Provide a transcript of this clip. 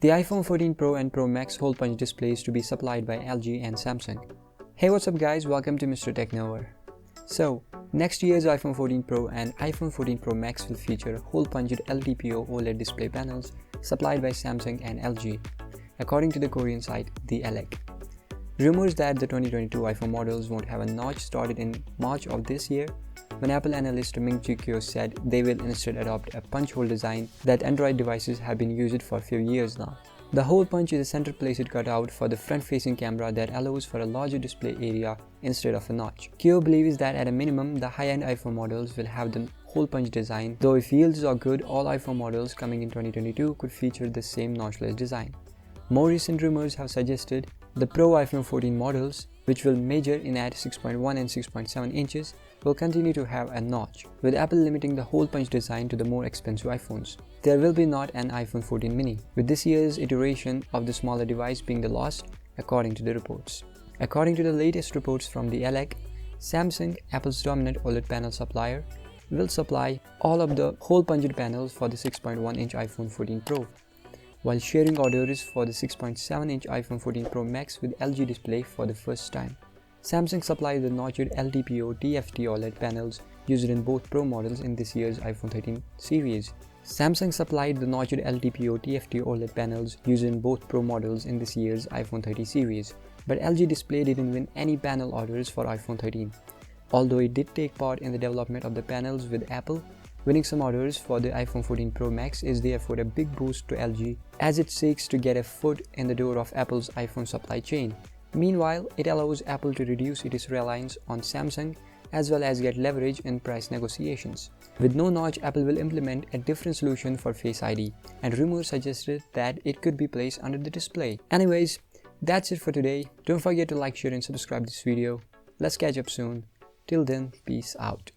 The iPhone 14 Pro and Pro Max hole punch displays to be supplied by LG and Samsung. Hey, what's up guys, welcome to Mr. Technover. So, next year's iPhone 14 Pro and iPhone 14 Pro Max will feature hole-punched LTPO OLED display panels supplied by Samsung and LG, according to the Korean site The Elec. Rumors that the 2022 iPhone models won't have a notch started in March of this year, when Apple analyst Ming-Chi Kuo said they will instead adopt a punch hole design that Android devices have been used for a few years now. The hole punch is a center-placed cutout for the front-facing camera that allows for a larger display area instead of a notch. Kuo believes that at a minimum, the high-end iPhone models will have the hole punch design, though if yields are good, all iPhone models coming in 2022 could feature the same notchless design. More recent rumors have suggested the Pro iPhone 14 models, which will measure in at 6.1 and 6.7 inches, will continue to have a notch, with Apple limiting the hole punch design to the more expensive iPhones. There will be not an iPhone 14 mini, with this year's iteration of the smaller device being the last, according to the reports. According to the latest reports from the Elec, Samsung, Apple's dominant OLED panel supplier, will supply all of the hole-punched panels for the 6.1-inch iPhone 14 Pro, while sharing orders for the 6.7-inch iPhone 14 Pro Max with LG display for the first time. Samsung supplied the notched LTPO TFT OLED panels used in both Pro models in this year's iPhone 13 series. Samsung supplied the notched LTPO TFT OLED panels used in both Pro models in this year's iPhone 30 series, but LG Display didn't win any panel orders for iPhone 13. Although it did take part in the development of the panels with Apple, winning some orders for the iPhone 14 Pro Max is therefore a big boost to LG as it seeks to get a foot in the door of Apple's iPhone supply chain. Meanwhile, it allows Apple to reduce its reliance on Samsung as well as get leverage in price negotiations. With no notch, Apple will implement a different solution for Face ID, and rumors suggested that it could be placed under the display. Anyways, that's it for today. Don't forget to like, share and subscribe this video. Let's catch up soon. Till then, peace out.